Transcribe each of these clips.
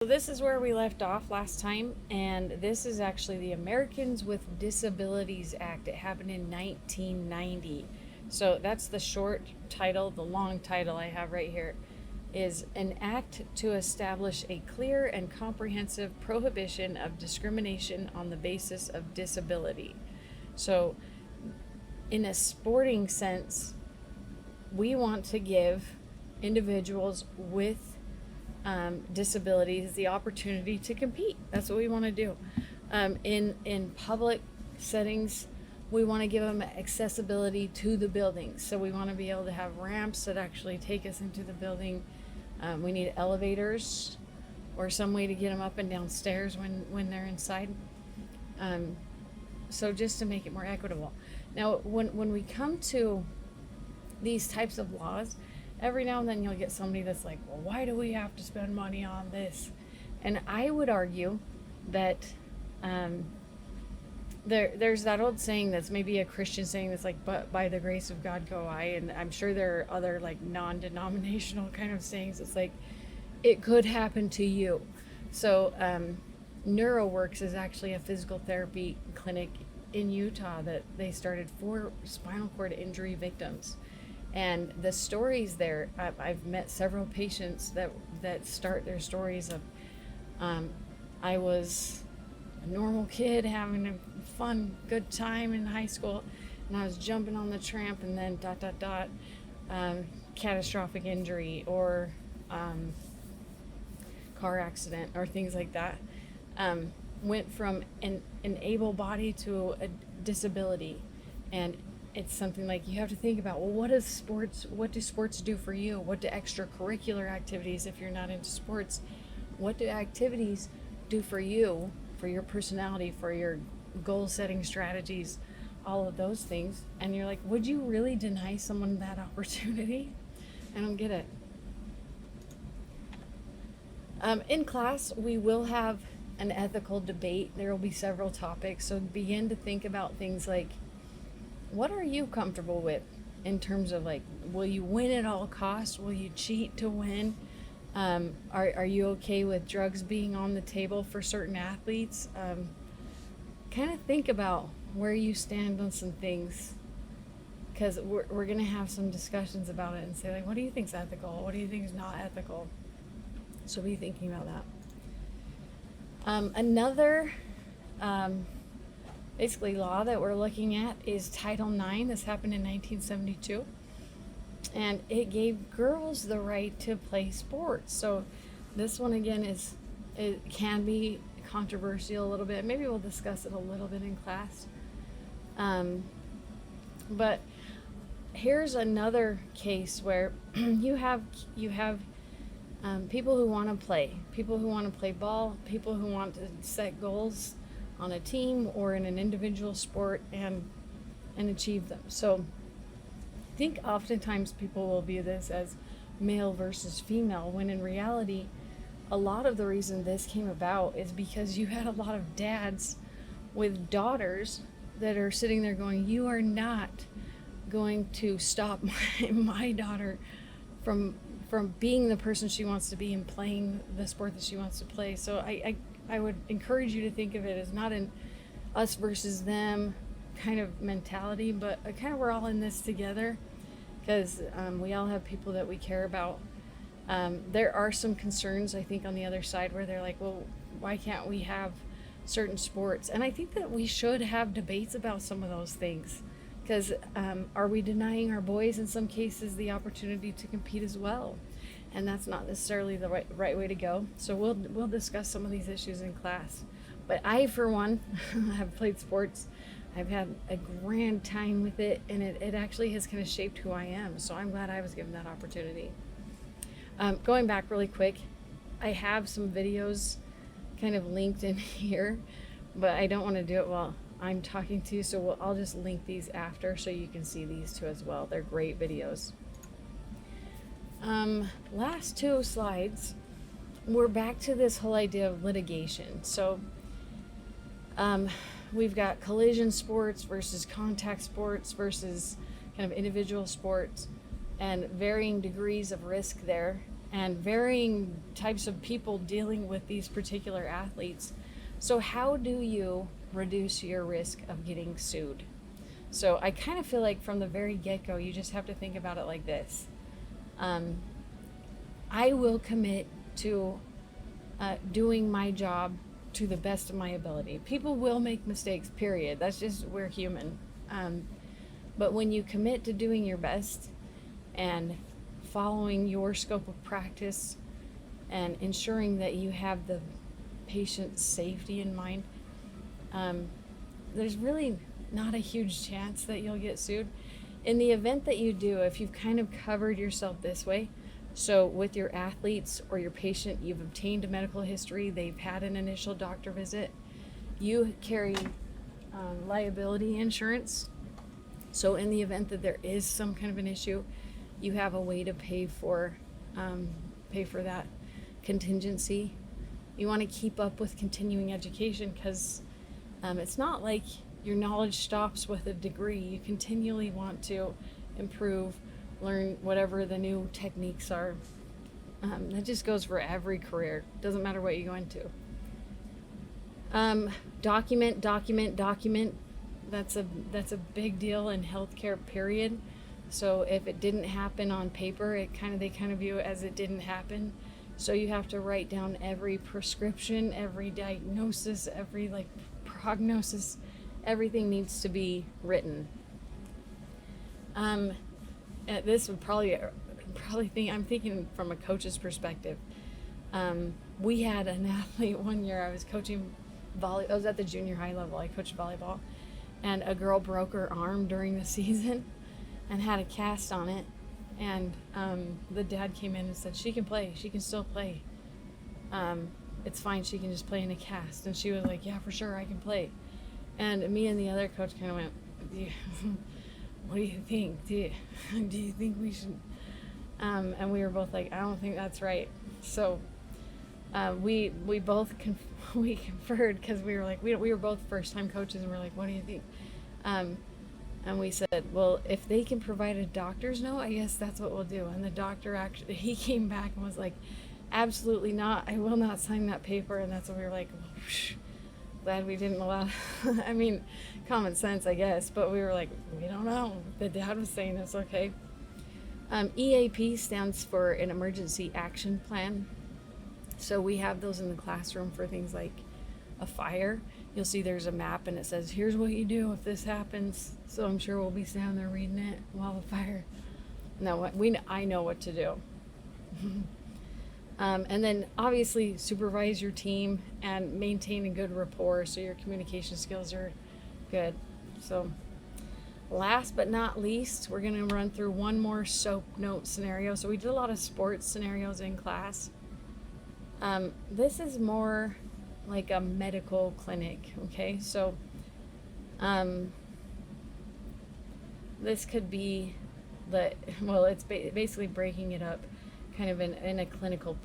So this is where we left off last time, and this is actually the Americans with Disabilities Act. It happened in 1990. So that's the short title. The long title I have right here is an act to establish a clear and comprehensive prohibition of discrimination on the basis of disability. So in a sporting sense, we want to give individuals with disabilities the opportunity to compete. That's what we want to do. In public settings, we want to give them accessibility to the buildings. So we want to be able to have ramps that actually take us into the building. We need elevators or some way to get them up and down stairs when they're inside. So just to make it more equitable. Now, when we come to these types of laws, every now and then you'll get somebody that's like, well, why do we have to spend money on this? And I would argue that there's that old saying that's maybe a Christian saying that's like, but by the grace of God go I. And I'm sure there are other like non-denominational kind of sayings. It's like, it could happen to you. So NeuroWorks is actually a physical therapy clinic in Utah that they started for spinal cord injury victims. And the stories there, I've met several patients that start their stories of, I was a normal kid having a fun, good time in high school, and I was jumping on the tramp, and then ... catastrophic injury or car accident or things like that. Went from an able body to a disability, and it's something like you have to think about, well, what do sports do for you? What do extracurricular activities, if you're not into sports, what do activities do for you, for your personality, for your goal setting strategies, all of those things? And you're like, would you really deny someone that opportunity? I don't get it. In class, we will have an ethical debate. There will be several topics. So begin to think about things like, what are you comfortable with in terms of like, will you win at all costs? Will you cheat to win? Are you okay with drugs being on the table for certain athletes? Kind of think about where you stand on some things, because we're going to have some discussions about it and say like, what do you think is ethical? What do you think is not ethical? So be thinking about that. Another basically law that we're looking at is Title IX. This happened in 1972, and it gave girls the right to play sports. So this one again it can be controversial a little bit. Maybe we'll discuss it a little bit in class. But here's another case where you have people who want to play ball, people who want to set goals on a team or in an individual sport and achieve them. So I think oftentimes people will view this as male versus female, when in reality, a lot of the reason this came about is because you had a lot of dads with daughters that are sitting there going, you are not going to stop my daughter from being the person she wants to be and playing the sport that she wants to play. So I would encourage you to think of it as not an us versus them kind of mentality, but kind of we're all in this together, because we all have people that we care about. There are some concerns, I think, on the other side where they're like, well, why can't we have certain sports? And I think that we should have debates about some of those things, because are we denying our boys in some cases the opportunity to compete as well? And that's not necessarily the right way to go. So we'll discuss some of these issues in class. But I, for one, have played sports. I've had a grand time with it, and it actually has kind of shaped who I am. So I'm glad I was given that opportunity. Going back really quick, I have some videos kind of linked in here, but I don't want to do it while I'm talking to you, so I'll just link these after so you can see these two as well. They're great videos. Last two slides, we're back to this whole idea of litigation. So we've got collision sports versus contact sports versus kind of individual sports, and varying degrees of risk there. and varying types of people dealing with these particular athletes. So, how do you reduce your risk of getting sued? So, I kind of feel like from the very get go, you just have to think about it like this. I will commit to doing my job to the best of my ability. People will make mistakes, period. That's just, we're human. But when you commit to doing your best and following your scope of practice and ensuring that you have the patient's safety in mind, there's really not a huge chance that you'll get sued. In the event that you do, if you've kind of covered yourself this way, so with your athletes or your patient, you've obtained a medical history, they've had an initial doctor visit, you carry liability insurance. So in the event that there is some kind of an issue, you have a way to pay for that contingency. You want to keep up with continuing education because it's not like your knowledge stops with a degree. You continually want to improve, learn whatever the new techniques are. That just goes for every career. Doesn't matter what you go into. Document. That's a big deal in healthcare, period. So if it didn't happen on paper, they kind of view it as it didn't happen. So you have to write down every prescription, every diagnosis, every prognosis. Everything needs to be written. This would probably I'm thinking from a coach's perspective. We had an athlete one year. I was coaching I was at the junior high level. I coached volleyball, and a girl broke her arm during the season and had a cast on it. And the dad came in and said, she can play. She can still play. It's fine. She can just play in a cast. And she was like, yeah, for sure, I can play. And me and the other coach kind of went, what do you think? Do you think we should? And we were both like, I don't think that's right. So we both we conferred because we were like, we were both first-time coaches, and we're like, what do you think? And we said, well, if they can provide a doctor's note, I guess that's what we'll do. And the doctor actually, he came back and was like, absolutely not. I will not sign that paper. And that's when we were like, glad we didn't allow. I mean, common sense, I guess. But we were like, we don't know. The dad was saying it's okay. EAP stands for an emergency action plan. So we have those in the classroom for things like a fire. You'll see there's a map and it says, here's what you do if this happens. So I'm sure we'll be standing there reading it while the fire. No, I know what to do. And then obviously supervise your team and maintain a good rapport so your communication skills are good. So last but not least, we're going to run through one more SOAP note scenario. So we did a lot of sports scenarios in class. This is more like a medical clinic, okay? So this could be it's basically breaking it up kind of in a clinical,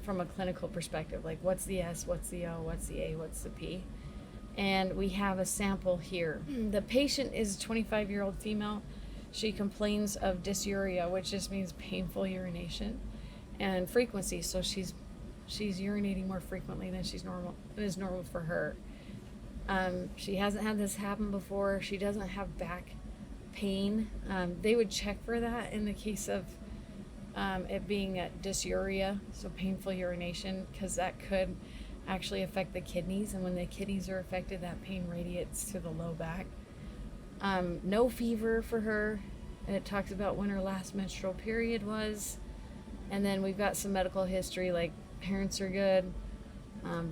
from a clinical perspective, like what's the S, what's the O, what's the A, what's the P. And we have a sample here. The patient is a 25-year-old female. She complains of dysuria, which just means painful urination, and frequency. So she's urinating more frequently than is normal for her. She hasn't had this happen before. She doesn't have back pain. They would check for that in the case of it being a dysuria, so painful urination, because that could actually affect the kidneys, and when the kidneys are affected, that pain radiates to the low back. No fever for her, and it talks about when her last menstrual period was. And then we've got some medical history, like parents are good,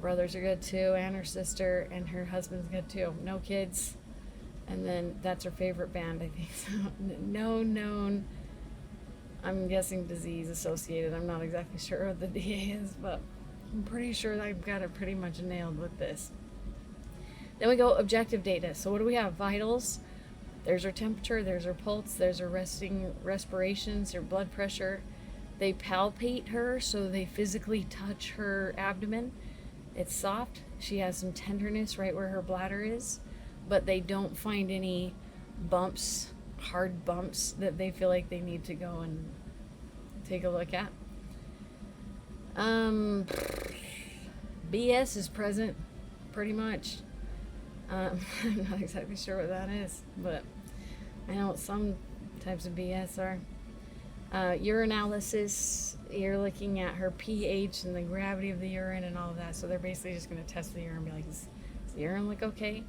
brothers are good too, and her sister, and her husband's good too. No kids. And then that's her favorite band, I think. So no known, I'm guessing disease associated. I'm not exactly sure what the DA is, but I'm pretty sure I've got it pretty much nailed with this. Then we go objective data. So what do we have? Vitals. There's her temperature, there's her pulse, there's her respirations, her blood pressure. They palpate her, so they physically touch her abdomen. It's soft. She has some tenderness right where her bladder is, but they don't find any bumps, hard bumps that they feel like they need to go and take a look at. BS is present, pretty much. I'm not exactly sure what that is, but I know what some types of BS are. Urinalysis, you're looking at her pH and the gravity of the urine and all of that. So they're basically just going to test the urine and be like, is the urine look okay?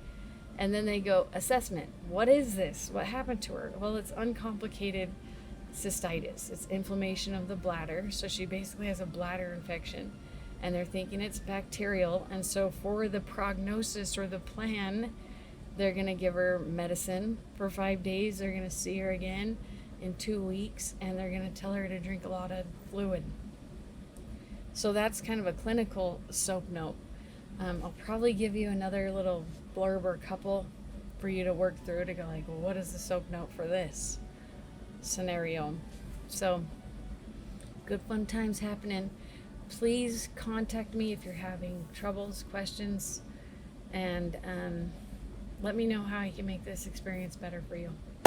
And then they go, assessment. What is this? What happened to her? Well, it's uncomplicated cystitis. It's inflammation of the bladder. So she basically has a bladder infection. And they're thinking it's bacterial. And so for the prognosis or the plan, they're going to give her medicine for 5 days. They're going to see her again in 2 weeks. And they're going to tell her to drink a lot of fluid. So that's kind of a clinical SOAP note. I'll probably give you another little blurb or couple for you to work through to go like, well, what is the SOAP note for this scenario? So good fun times happening. Please contact me if you're having troubles, questions, and let me know how I can make this experience better for you.